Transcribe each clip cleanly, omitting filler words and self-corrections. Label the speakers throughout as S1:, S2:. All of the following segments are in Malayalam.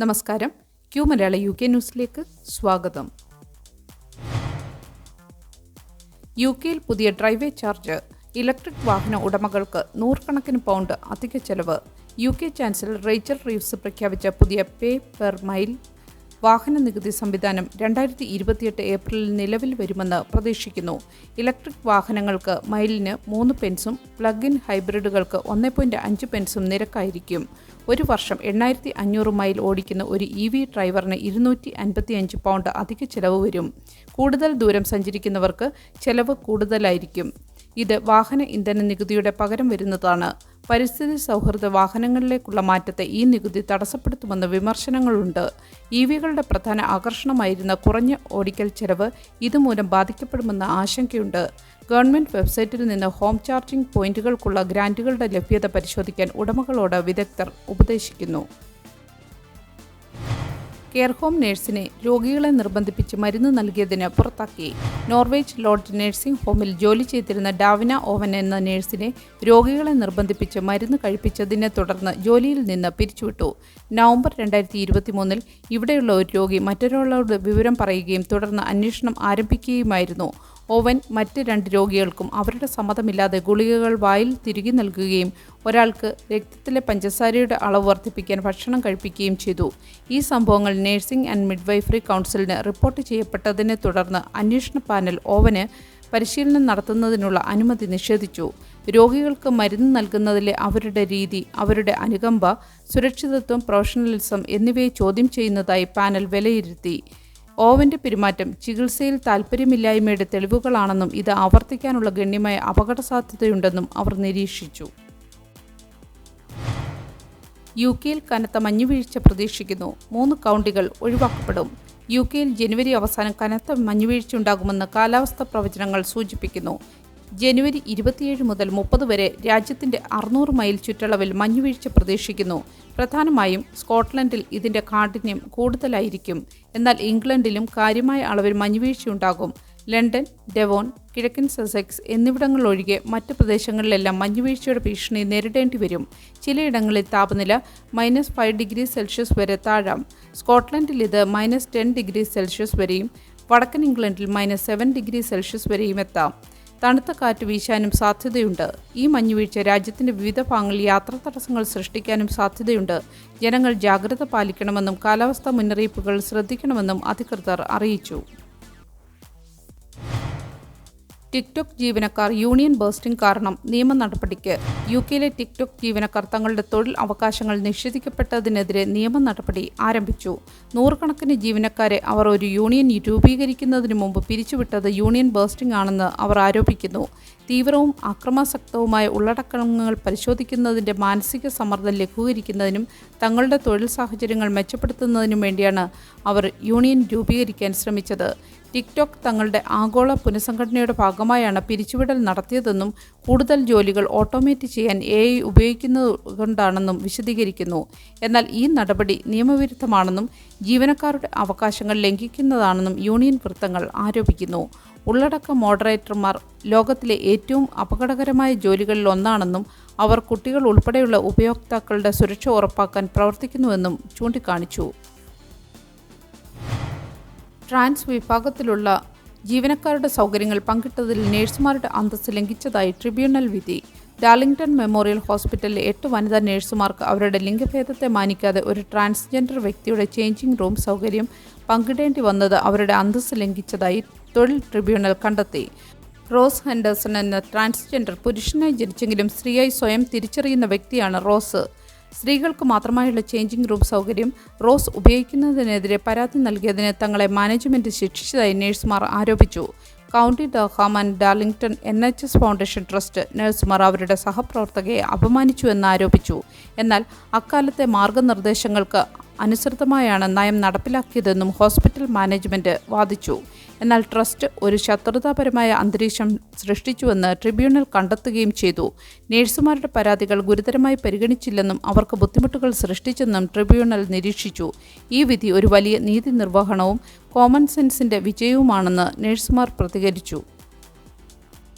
S1: നമസ്കാരം. ക്യൂ മലയാള UK ന്യൂസിലേക്ക് സ്വാഗതം. UK-യിൽ പുതിയ ഡ്രൈവേ ചാർജ്. ഇലക്ട്രിക് വാഹന ഉടമകൾക്ക് നൂറുകണക്കിന് പൗണ്ട് അധിക ചെലവ്. UK ചാൻസലർ റേച്ചൽ റീവ്സ് പ്രഖ്യാപിച്ച പുതിയ പേ പെർ മൈൽ വാഹന നികുതി സംവിധാനം 2028 ഏപ്രിലിൽ നിലവിൽ വരുമെന്ന് പ്രതീക്ഷിക്കുന്നു. ഇലക്ട്രിക് വാഹനങ്ങൾക്ക് മൈലിന് 3 പെൻസും പ്ലഗ് ഇൻ ഹൈബ്രിഡുകൾക്ക് 1.5 പെൻസും നിരക്കായിരിക്കും. ഒരു വർഷം 8500 മൈൽ ഓടിക്കുന്ന ഒരു EV ഡ്രൈവറിന് 255 പൗണ്ട് അധിക ചെലവ് വരും. കൂടുതൽ ദൂരം സഞ്ചരിക്കുന്നവർക്ക് ചെലവ് കൂടുതലായിരിക്കും. ഇത് വാഹന ഇന്ധന നികുതിയുടെ പകരം വരുന്നതാണ്. പരിസ്ഥിതി സൗഹൃദ വാഹനങ്ങളിലേക്കുള്ള മാറ്റത്തെ ഈ നികുതി തടസ്സപ്പെടുത്തുമെന്ന് വിമർശനങ്ങളുണ്ട്. EVകളുടെ പ്രധാന ആകർഷണമായിരുന്ന കുറഞ്ഞ ഓടിക്കൽ ചെലവ് ഇതുമൂലം ബാധിക്കപ്പെടുമെന്ന ആശങ്കയുണ്ട്. ഗവൺമെൻറ് വെബ്സൈറ്റിൽ നിന്ന് ഹോം ചാർജിംഗ് പോയിന്റുകൾക്കുള്ള ഗ്രാന്റുകളുടെ ലഭ്യത പരിശോധിക്കാൻ ഉടമകളോട് വിദഗ്ധർ ഉപദേശിക്കുന്നു. കെയർ ഹോം നഴ്സിനെ രോഗികളെ നിർബന്ധിപ്പിച്ച് മരുന്ന് നൽകിയതിന് പുറത്താക്കി. നോർവേജ് ലോഡ്ജ് നഴ്സിംഗ് ഹോമിൽ ജോലി ചെയ്തിരുന്ന ഡാവിന ഓവൻ എന്ന നഴ്സിനെ രോഗികളെ നിർബന്ധിപ്പിച്ച് മരുന്ന് കഴിപ്പിച്ചതിനെ തുടർന്ന് ജോലിയിൽ നിന്ന് പിരിച്ചുവിട്ടു. നവംബർ 2023 ഇവിടെയുള്ള ഒരു രോഗി മറ്റൊരാളോട് വിവരം പറയുകയും തുടർന്ന് അന്വേഷണം ആരംഭിക്കുകയുമായിരുന്നു. ഓവൻ മറ്റ് 2 രോഗികൾക്കും അവരുടെ സമ്മതമില്ലാതെ ഗുളികകൾ വായിൽ തിരികെ നൽകുകയും ഒരാൾക്ക് രക്തത്തിലെ പഞ്ചസാരയുടെ അളവ് വർദ്ധിപ്പിക്കാൻ ഭക്ഷണം കഴിപ്പിക്കുകയും ചെയ്തു. ഈ സംഭവങ്ങൾ നഴ്സിംഗ് ആൻഡ് മിഡ്വൈഫറി കൗൺസിലിന് റിപ്പോർട്ട് ചെയ്യപ്പെട്ടതിനെ തുടർന്ന് അന്വേഷണ പാനൽ ഓവന് പരിശീലനം നടത്തുന്നതിനുള്ള അനുമതി നിഷേധിച്ചു. രോഗികൾക്ക് മരുന്ന് നൽകുന്നതിലെ അവരുടെ രീതി, അവരുടെ അനുകമ്പ, സുരക്ഷിതത്വം, പ്രൊഫഷണലിസം എന്നിവയെ ചോദ്യം ചെയ്യുന്നതായി പാനൽ വിലയിരുത്തി. ഓവൻ്റെ പെരുമാറ്റം ചികിത്സയിൽ താൽപ്പര്യമില്ലായ്മയുടെ തെളിവുകളാണെന്നും ഇത് ആവർത്തിക്കാനുള്ള ഗണ്യമായ അപകടസാധ്യതയുണ്ടെന്നും അവർ നിരീക്ഷിച്ചു. UK-യിൽ കനത്ത മഞ്ഞുവീഴ്ച പ്രതീക്ഷിക്കുന്നു. 3 കൗണ്ടികൾ ഒഴിവാക്കപ്പെടും. UK-യിൽ ജനുവരി അവസാനം കനത്ത മഞ്ഞുവീഴ്ചയുണ്ടാകുമെന്ന് കാലാവസ്ഥാ പ്രവചനങ്ങൾ സൂചിപ്പിക്കുന്നു. ജനുവരി 27 മുതൽ 30 വരെ രാജ്യത്തിൻ്റെ 600 മൈൽ ചുറ്റളവിൽ മഞ്ഞുവീഴ്ച പ്രതീക്ഷിക്കുന്നു. പ്രധാനമായും സ്കോട്ട്ലൻഡിൽ ഇതിൻ്റെ കാഠിന്യം കൂടുതലായിരിക്കും. എന്നാൽ ഇംഗ്ലണ്ടിലും കാര്യമായ അളവിൽ മഞ്ഞുവീഴ്ചയുണ്ടാകും. ലണ്ടൻ, ഡെവോൺ, കിഴക്കൻ സസെക്സ് എന്നിവിടങ്ങളൊഴികെ മറ്റ് പ്രദേശങ്ങളിലെല്ലാം മഞ്ഞുവീഴ്ചയുടെ ഭീഷണി നേരിടേണ്ടി വരും. ചിലയിടങ്ങളിൽ താപനില -5°C വരെ താഴാം. സ്കോട്ട്ലൻഡിൽ ഇത് -10°C വരെയും വടക്കൻ ഇംഗ്ലണ്ടിൽ -7°C വരെയും എത്താം. തണുത്ത കാറ്റ് വീശാനും സാധ്യതയുണ്ട്. ഈ മഞ്ഞുവീഴ്ച രാജ്യത്തിൻ്റെ വിവിധ ഭാഗങ്ങളിൽ യാത്രാ തടസ്സങ്ങൾ സൃഷ്ടിക്കാനും സാധ്യതയുണ്ട്. ജനങ്ങൾ ജാഗ്രത പാലിക്കണമെന്നും കാലാവസ്ഥാ മുന്നറിയിപ്പുകൾ ശ്രദ്ധിക്കണമെന്നും അധികൃതർ അറിയിച്ചു. ടിക്ടോക്ക് ജീവനക്കാർ യൂണിയൻ ബേസ്റ്റിംഗ് കാരണം നിയമ നടപടിക്ക്. UK-യിലെ ടിക്ടോക്ക് ജീവനക്കാർ തങ്ങളുടെ തൊഴിൽ അവകാശങ്ങൾ നിഷേധിക്കപ്പെട്ടതിനെതിരെ നിയമ നടപടി ആരംഭിച്ചു. നൂറുകണക്കിന് ജീവനക്കാരെ അവർ ഒരു യൂണിയൻ രൂപീകരിക്കുന്നതിന് മുമ്പ് പിരിച്ചുവിട്ടത് യൂണിയൻ ബേസ്റ്റിംഗ് ആണെന്ന് അവർ ആരോപിക്കുന്നു. തീവ്രവും അക്രമാസക്തവുമായ ഉള്ളടക്കങ്ങൾ പരിശോധിക്കുന്നതിൻ്റെ മാനസിക സമ്മർദ്ദം ലഘൂകരിക്കുന്നതിനും തങ്ങളുടെ തൊഴിൽ സാഹചര്യങ്ങൾ മെച്ചപ്പെടുത്തുന്നതിനും വേണ്ടിയാണ് അവർ യൂണിയൻ രൂപീകരിക്കാൻ ശ്രമിച്ചത്. ടിക്ടോക്ക് തങ്ങളുടെ ആഗോള പുനഃസംഘടനയുടെ ഭാഗമായാണ് പിരിച്ചുവിടൽ നടത്തിയതെന്നും കൂടുതൽ ജോലികൾ ഓട്ടോമേറ്റ് ചെയ്യാൻ AI ഉപയോഗിക്കുന്നതുകൊണ്ടാണെന്നും വിശദീകരിക്കുന്നു. എന്നാൽ ഈ നടപടി നിയമവിരുദ്ധമാണെന്നും ജീവനക്കാരുടെ അവകാശങ്ങൾ ലംഘിക്കുന്നതാണെന്നും യൂണിയൻ വൃത്തങ്ങൾ ആരോപിക്കുന്നു. ഉള്ളടക്ക മോഡറേറ്റർമാർ ലോകത്തിലെ ഏറ്റവും അപകടകരമായ ജോലികളിൽ ഒന്നാണെന്നും അവർ കുട്ടികൾ ഉൾപ്പെടെയുള്ള ഉപയോക്താക്കളുടെ സുരക്ഷ ഉറപ്പാക്കാൻ പ്രവർത്തിക്കുന്നുവെന്നും ചൂണ്ടിക്കാണിച്ചു. ട്രാൻസ് വിഭാഗത്തിലുള്ള ജീവനക്കാരുടെ സൗകര്യങ്ങൾ പങ്കിട്ടതിൽ നഴ്സുമാരുടെ അന്തസ്സ് ലംഘിച്ചതായി ട്രിബ്യൂണൽ വിധി. ഡാർലിംഗ്ടൺ മെമ്മോറിയൽ ഹോസ്പിറ്റലിലെ 8 വനിതാ നഴ്സുമാർക്ക് അവരുടെ ലിംഗഭേദത്തെ മാനിക്കാതെ ഒരു ട്രാൻസ്ജെൻഡർ വ്യക്തിയുടെ ചേഞ്ചിങ് റൂം സൗകര്യം പങ്കിടേണ്ടി വന്നത് അവരുടെ അന്തസ്സ് ലംഘിച്ചതായി തൊഴിൽ ട്രിബ്യൂണൽ കണ്ടെത്തി. റോസ് ഹെൻഡേഴ്സൺ എന്ന ട്രാൻസ്ജെൻഡർ പുരുഷനായി ജനിച്ചെങ്കിലും സ്ത്രീയായി സ്വയം തിരിച്ചറിയുന്ന വ്യക്തിയാണ് റോസ്. സ്ത്രീകൾക്ക് മാത്രമായുള്ള ചേഞ്ചിങ് റൂം സൗകര്യം റോസ് ഉപയോഗിക്കുന്നതിനെതിരെ പരാതി നൽകിയതിന് തങ്ങളെ മാനേജ്മെൻറ്റ് ശിക്ഷിച്ചതായി നഴ്സുമാർ ആരോപിച്ചു. County Durham and Darlington NHS foundation trust നഴ്സുമാർ അവരുടെ സഹപ്രവർത്തകയെ അപമാനിച്ചുവെന്ന് ആരോപിച്ചു. എന്നാൽ അക്കാലത്തെ മാർഗനിർദ്ദേശങ്ങൾക്ക് അനുസൃതമായാണ് നയം നടപ്പിലാക്കിയതെന്നും ഹോസ്പിറ്റൽ മാനേജ്മെൻറ്റ് വാദിച്ചു. എന്നാൽ ട്രസ്റ്റ് ഒരു ശത്രുതാപരമായ അന്തരീക്ഷം സൃഷ്ടിച്ചുവെന്ന് ട്രിബ്യൂണൽ കണ്ടെത്തുകയും ചെയ്തു. നഴ്സുമാരുടെ പരാതികൾ ഗുരുതരമായി പരിഗണിച്ചില്ലെന്നും അവർക്ക് ബുദ്ധിമുട്ടുകൾ സൃഷ്ടിച്ചെന്നും ട്രിബ്യൂണൽ നിരീക്ഷിച്ചു. ഈ വിധി ഒരു വലിയ നീതി നിർവഹണവും കോമൺ സെൻസിൻ്റെ വിജയവുമാണെന്ന് നഴ്സുമാർ പ്രതികരിച്ചു.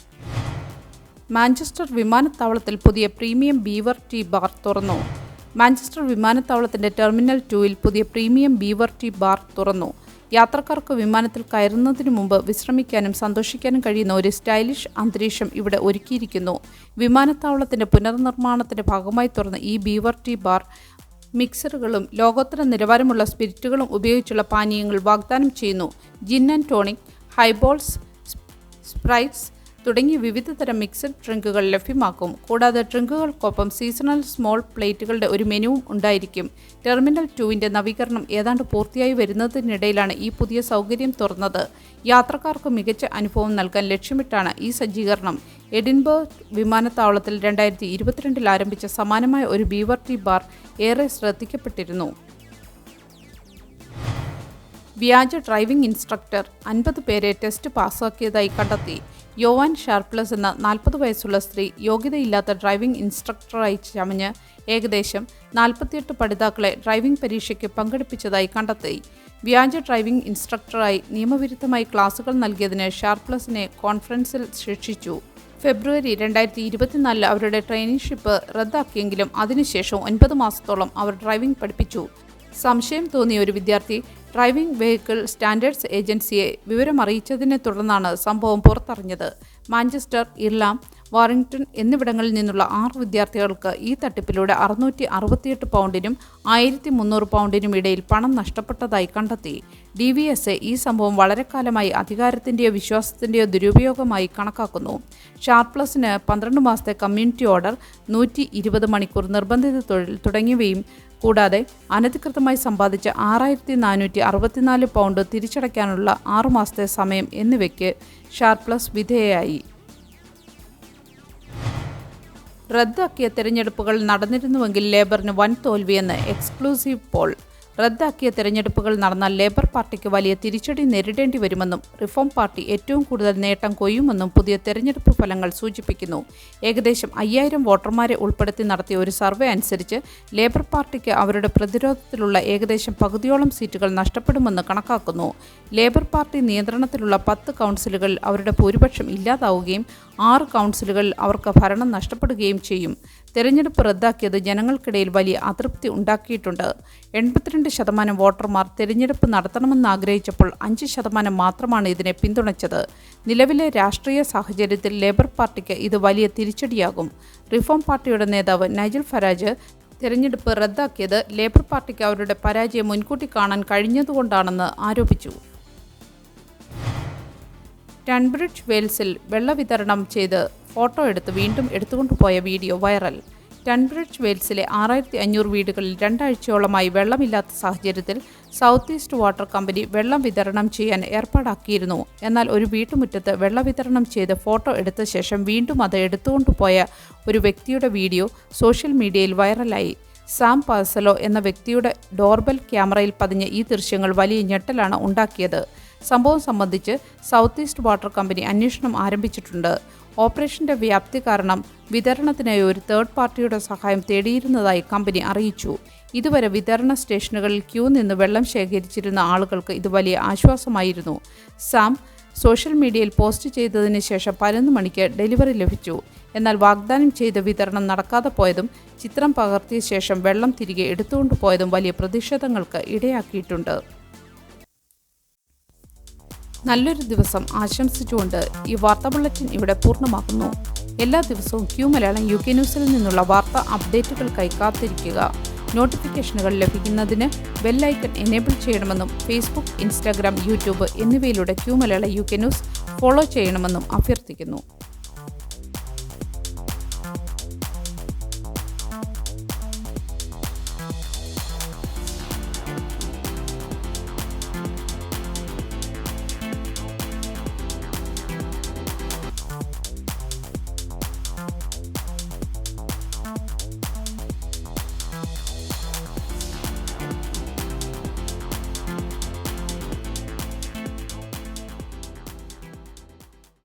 S1: മാഞ്ചസ്റ്റർ വിമാനത്താവളത്തിൽ പുതിയ പ്രീമിയം ബീവർ ടീ ബാർ തുറന്നു. മാഞ്ചസ്റ്റർ വിമാനത്താവളത്തിന്റെ ടെർമിനൽ 2-ൽ പുതിയ പ്രീമിയം ബീവർ ടീ ബാർ തുറന്നു. യാത്രക്കാർക്ക് വിമാനത്തിൽ കയറുന്നതിനു മുമ്പ് വിശ്രമിക്കാനും സന്തോഷിക്കാനും കഴിയുന്ന ഒരു സ്റ്റൈലിഷ് അന്തരീക്ഷം ഇവിടെ ഒരുക്കിയിരിക്കുന്നു. വിമാനത്താവളത്തിന്റെ പുനർനിർമ്മാണത്തിന്റെ ഭാഗമായി തുറന്ന ഈ ബീവർ ടീ ബാർ മിക്സറുകളും ലോകോത്തര നിലവാരമുള്ള സ്പിരിറ്റുകളും ഉപയോഗിച്ചുള്ള പാനീയങ്ങൾ വാഗ്ദാനം ചെയ്യുന്നു. ജിൻ ആൻഡ് ടോണിക്, ഹൈബോൾസ്, സ്പ്രൈറ്റ്സ് തുടങ്ങിയ വിവിധ തരം മിക്സഡ് ഡ്രിങ്കുകൾ ലഭ്യമാക്കും. കൂടാതെ ഡ്രിങ്കുകൾക്കൊപ്പം സീസണൽ സ്മോൾ പ്ലേറ്റുകളുടെ ഒരു മെനുവും ഉണ്ടായിരിക്കും. ടെർമിനൽ 2-ന്റെ നവീകരണം ഏതാണ്ട് പൂർത്തിയായി വരുന്നതിനിടയിലാണ് ഈ പുതിയ സൗകര്യം തുറന്നത്. യാത്രക്കാർക്ക് മികച്ച അനുഭവം നൽകാൻ ലക്ഷ്യമിട്ടാണ് ഈ സജ്ജീകരണം. എഡിൻബർഗ് വിമാനത്താവളത്തിൽ 2022-ൽ ആരംഭിച്ച സമാനമായ ഒരു ബീവർ ടീ ബാർ ഏറെ ശ്രദ്ധിക്കപ്പെട്ടിരുന്നു. വ്യാജ ഡ്രൈവിംഗ് ഇൻസ്ട്രക്ടർ 50 പേരെ ടെസ്റ്റ് പാസ്സാക്കിയതായി കണ്ടെത്തി. യോവാൻ ഷാർപ്ലസ് എന്ന 40 വയസ്സുള്ള സ്ത്രീ യോഗ്യതയില്ലാത്ത ഡ്രൈവിംഗ് ഇൻസ്ട്രക്ടറായി ചമഞ്ഞ് ഏകദേശം 48 പഠിതാക്കളെ ഡ്രൈവിംഗ് പരീക്ഷയ്ക്ക് പങ്കെടുപ്പിച്ചതായി കണ്ടെത്തി. വ്യാജ ഡ്രൈവിംഗ് ഇൻസ്ട്രക്ടറായി നിയമവിരുദ്ധമായി ക്ലാസുകൾ നൽകിയതിന് ഷാർപ്ലസിനെ കോൺഫറൻസിൽ ശിക്ഷിച്ചു. ഫെബ്രുവരി 2024-ൽ അവരുടെ ട്രെയിനിഷിപ്പ് റദ്ദാക്കിയെങ്കിലും അതിനുശേഷം 9 മാസത്തോളം അവർ ഡ്രൈവിംഗ് പഠിപ്പിച്ചു. സംശയം തോന്നിയ ഒരു വിദ്യാർത്ഥി ഡ്രൈവിംഗ് വെഹിക്കിൾ സ്റ്റാൻഡേർഡ്സ് ഏജൻസിയെ വിവരമറിയിച്ചതിനെ തുടർന്നാണ് സംഭവം പുറത്തറിഞ്ഞത്. മാഞ്ചസ്റ്റർ, ഇർലാം, വാറിംഗ്ടൺ എന്നിവിടങ്ങളിൽ നിന്നുള്ള 6 വിദ്യാർത്ഥികൾക്ക് ഈ തട്ടിപ്പിലൂടെ 668 പൗണ്ടിനും 1300 പൗണ്ടിനും ഇടയിൽ പണം നഷ്ടപ്പെട്ടതായി കണ്ടെത്തി. DVSA ഈ സംഭവം വളരെ കാലമായി അധികാരത്തിൻ്റെയോ വിശ്വാസത്തിൻ്റെയോ ദുരുപയോഗമായി കണക്കാക്കുന്നു. ഷാർപ്ലസിന് 12 മാസത്തെ കമ്മ്യൂണിറ്റി ഓർഡർ, 120 മണിക്കൂർ നിർബന്ധിത തൊഴിൽ തുടങ്ങിയവയും കൂടാതെ അനധികൃതമായി സമ്പാദിച്ച 6464 പൗണ്ട് തിരിച്ചടയ്ക്കാനുള്ള 6 മാസത്തെ സമയം എന്നിവയ്ക്ക് ഷാർപ്ലസ് വിധേയയായി. റദ്ദാക്കിയ തെരഞ്ഞെടുപ്പുകൾ നടന്നിരുന്നുവെങ്കിൽ ലേബറിന് വൻ തോൽവിയെന്ന് എക്സ്ക്ലൂസീവ് പോൾ. റദ്ദാക്കിയ തെരഞ്ഞെടുപ്പുകൾ നടന്നാൽ ലേബർ പാർട്ടിക്ക് വലിയ തിരിച്ചടി നേരിടേണ്ടി വരുമെന്നും റിഫോം പാർട്ടി ഏറ്റവും കൂടുതൽ നേട്ടം കൊയ്യുമെന്നും പുതിയ തെരഞ്ഞെടുപ്പ് ഫലങ്ങൾ സൂചിപ്പിക്കുന്നു. ഏകദേശം 5000 വോട്ടർമാരെ ഉൾപ്പെടുത്തി നടത്തിയ ഒരു സർവേ അനുസരിച്ച് ലേബർ പാർട്ടിക്ക് അവരുടെ പ്രതിരോധത്തിലുള്ള ഏകദേശം പകുതിയോളം സീറ്റുകൾ നഷ്ടപ്പെടുമെന്ന് കണക്കാക്കുന്നു. ലേബർ പാർട്ടി നിയന്ത്രണത്തിലുള്ള 10 കൗൺസിലുകളിൽ അവരുടെ ഭൂരിപക്ഷം ഇല്ലാതാവുകയും 6 കൗൺസിലുകളിൽ അവർക്ക് ഭരണം നഷ്ടപ്പെടുകയും ചെയ്യും. തെരഞ്ഞെടുപ്പ് റദ്ദാക്കിയത് ജനങ്ങൾക്കിടയിൽ വലിയ അതൃപ്തി ഉണ്ടാക്കിയിട്ടുണ്ട്. 82% വോട്ടർമാർ തെരഞ്ഞെടുപ്പ് നടത്തണമെന്ന് ആഗ്രഹിച്ചപ്പോൾ 5% മാത്രമാണ് ഇതിനെ പിന്തുണച്ചത്. നിലവിലെ രാഷ്ട്രീയ സാഹചര്യത്തിൽ ലേബർ പാർട്ടിക്ക് ഇത് വലിയ തിരിച്ചടിയാകും. റിഫോം പാർട്ടിയുടെ നേതാവ് നൈജൽ ഫരാജ് തെരഞ്ഞെടുപ്പ് റദ്ദാക്കിയത് ലേബർ പാർട്ടിക്ക് അവരുടെ പരാജയം മുൻകൂട്ടി കാണാൻ കഴിഞ്ഞതുകൊണ്ടാണെന്ന് ആരോപിച്ചു. ടൺബ്രിഡ്ജ് വെയിൽസിൽ വെള്ള വിതരണം ചെയ്ത് ഫോട്ടോ എടുത്ത് വീണ്ടും എടുത്തുകൊണ്ടുപോയ വീഡിയോ വൈറൽ. ടൺബ്രിഡ്ജ് വെയിൽസിലെ 6500 വീടുകളിൽ 2 ആഴ്ചയോളമായി വെള്ളമില്ലാത്ത സാഹചര്യത്തിൽ സൗത്ത് ഈസ്റ്റ് വാട്ടർ കമ്പനി വെള്ളം വിതരണം ചെയ്യാൻ ഏർപ്പാടാക്കിയിരുന്നു. എന്നാൽ ഒരു വീട്ടുമുറ്റത്ത് വെള്ള വിതരണം ചെയ്ത് ഫോട്ടോ എടുത്ത ശേഷം വീണ്ടും അത് എടുത്തുകൊണ്ടുപോയ ഒരു വ്യക്തിയുടെ വീഡിയോ സോഷ്യൽ മീഡിയയിൽ വൈറലായി. സാം പാസലോ എന്ന വ്യക്തിയുടെ ഡോർബെൽ ക്യാമറയിൽ പതിഞ്ഞ ഈ ദൃശ്യങ്ങൾ വലിയ ഞെട്ടലാണ് ഉണ്ടാക്കിയത്. സംഭവം സംബന്ധിച്ച് സൗത്ത് ഈസ്റ്റ് വാട്ടർ കമ്പനി അന്വേഷണം ആരംഭിച്ചിട്ടുണ്ട്. ഓപ്പറേഷന്റെ വ്യാപ്തി കാരണം വിതരണത്തിനായി ഒരു തേർഡ് പാർട്ടിയുടെ സഹായം തേടിയിരുന്നതായി കമ്പനി അറിയിച്ചു. ഇതുവരെ വിതരണ സ്റ്റേഷനുകളിൽ ക്യൂ നിന്ന് വെള്ളം ശേഖരിച്ചിരുന്ന ആളുകൾക്ക് ഇത് വലിയ ആശ്വാസമായിരുന്നു. സാം സോഷ്യൽ മീഡിയയിൽ പോസ്റ്റ് ചെയ്തതിന് ശേഷം 11 മണിക്ക് ഡെലിവറി ലഭിച്ചു. എന്നാൽ വാഗ്ദാനം ചെയ്ത വിതരണം നടക്കാതെ പോയതും ചിത്രം പകർത്തിയ ശേഷം വെള്ളം തിരികെ എടുത്തുകൊണ്ടുപോയതും വലിയ പ്രതിഷേധങ്ങൾക്ക് ഇടയാക്കിയിട്ടുണ്ട്. നല്ലൊരു ദിവസം ആശംസിച്ചുകൊണ്ട് ഈ വാർത്താ ബുള്ളറ്റിൻ ഇവിടെ പൂർണ്ണമാക്കുന്നു. എല്ലാ ദിവസവും ക്യൂ മലയാളം UK ന്യൂസിൽ നിന്നുള്ള വാർത്താ അപ്ഡേറ്റുകൾക്കായി കാത്തിരിക്കുക. നോട്ടിഫിക്കേഷനുകൾ ലഭിക്കുന്നതിന് ബെല്ലൈക്കൺ എനേബിൾ ചെയ്യണമെന്നും ഫേസ്ബുക്ക്, ഇൻസ്റ്റാഗ്രാം, യൂട്യൂബ് എന്നിവയിലൂടെ Q Malayalam UK news follow ചെയ്യണമെന്നും അഭ്യർത്ഥിക്കുന്നു.